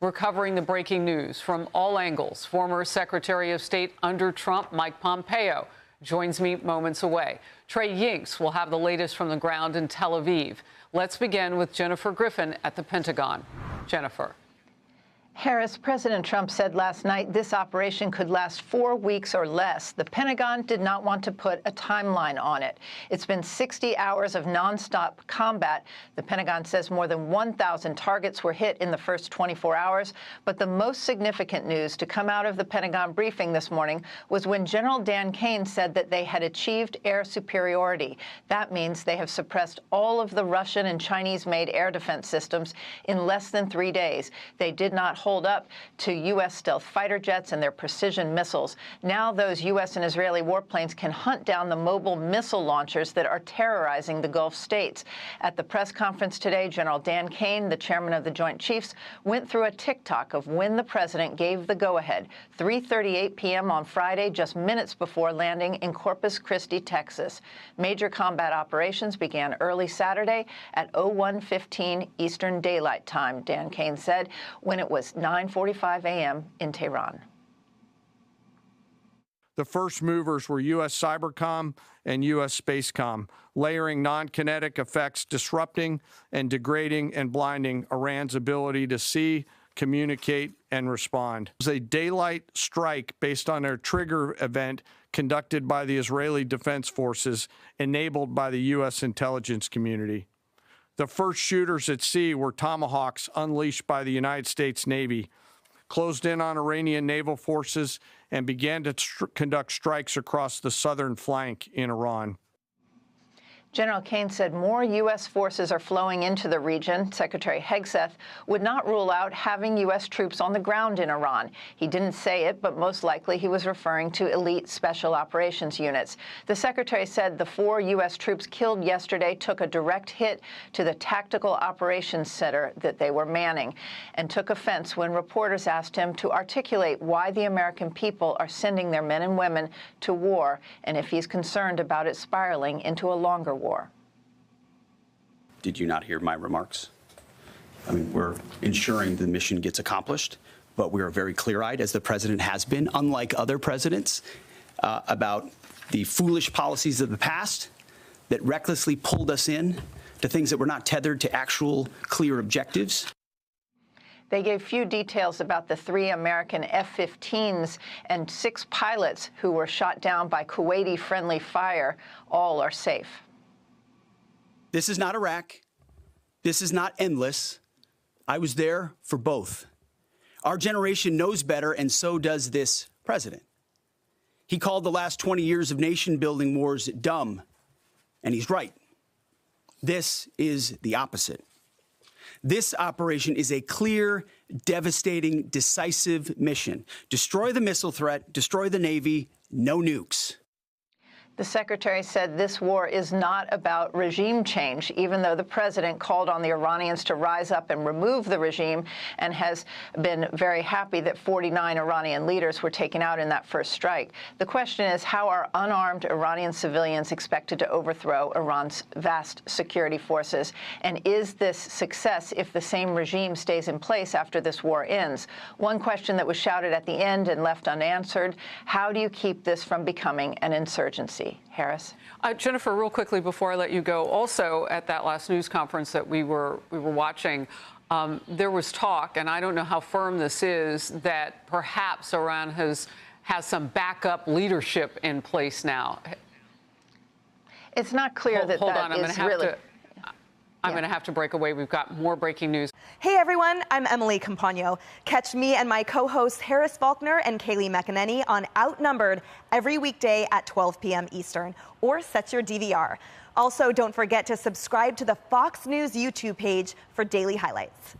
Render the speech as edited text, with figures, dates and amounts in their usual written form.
We're covering the breaking news from all angles. Former Secretary of State under Trump, Mike Pompeo, joins me moments away. Trey Yingst will have the latest from the ground in Tel Aviv. Let's begin with Jennifer Griffin at the Pentagon. Jennifer. Harris, President Trump said last night this operation could last 4 weeks or less. The Pentagon did not want to put a timeline on it. It's been 60 hours of nonstop combat. The Pentagon says more than 1,000 targets were hit in the first 24 hours. But the most significant news to come out of the Pentagon briefing this morning was when General Dan Kane said that they had achieved air superiority. That means they have suppressed all of the Russian and Chinese-made air defense systems in less than 3 days. They did not hold up to U.S. stealth fighter jets and their precision missiles. Now those U.S. and Israeli warplanes can hunt down the mobile missile launchers that are terrorizing the Gulf states. At the press conference today, General Dan Kane, the chairman of the Joint Chiefs, went through a tick-tock of when the president gave the go-ahead, 3:38 p.m. on Friday, just minutes before landing in Corpus Christi, Texas. Major combat operations began early Saturday at 01:15 Eastern Daylight Time, Dan Kane said, when it was 9:45 a.m. in Tehran. The first movers were U.S. Cybercom and U.S. Spacecom, layering non-kinetic effects, disrupting and degrading and blinding Iran's ability to see, communicate, and respond. It was a daylight strike based on a trigger event conducted by the Israeli Defense Forces, enabled by the U.S. intelligence community. The first shooters at sea were Tomahawks unleashed by the United States Navy, closed in on Iranian naval forces, and began to conduct strikes across the southern flank in Iran. General Kane said more U.S. forces are flowing into the region. Secretary Hegseth would not rule out having U.S. troops on the ground in Iran. He didn't say it, but most likely he was referring to elite special operations units. The secretary said the 4 U.S. troops killed yesterday took a direct hit to the tactical operations center that they were manning, and took offense when reporters asked him to articulate why the American people are sending their men and women to war, and if he's concerned about it spiraling into a longer war. Did you not hear my remarks? I mean, we're ensuring the mission gets accomplished, but we are very clear-eyed, as the president has been, unlike other presidents, about the foolish policies of the past that recklessly pulled us in to things that were not tethered to actual clear objectives. They gave few details about the 3 American F-15s and 6 pilots who were shot down by Kuwaiti friendly fire. All are safe. This is not Iraq. This is not endless. I was there for both. Our generation knows better, and so does this president. He called the last 20 years of nation-building wars dumb, and he's right. This is the opposite. This operation is a clear, devastating, decisive mission. Destroy the missile threat, destroy the Navy, no nukes. The secretary said this war is not about regime change, even though the president called on the Iranians to rise up and remove the regime, and has been very happy that 49 Iranian leaders were taken out in that first strike. The question is, how are unarmed Iranian civilians expected to overthrow Iran's vast security forces? And is this success if the same regime stays in place after this war ends? One question that was shouted at the end and left unanswered: how do you keep this from becoming an insurgency? Harris. Jennifer, real quickly before I let you go, also at that last news conference that we were watching, there was talk, and I don't know how firm this is, that perhaps Iran has some backup leadership in place now. It's not clear that hold that on, is really. I'm going to have to break away. We've got more breaking news. Hey, everyone. I'm Emily Campagno. Catch me and my co-hosts Harris Faulkner and Kaylee McEnany on Outnumbered every weekday at 12 p.m. Eastern, or set your DVR. Also, don't forget to subscribe to the Fox News YouTube page for daily highlights.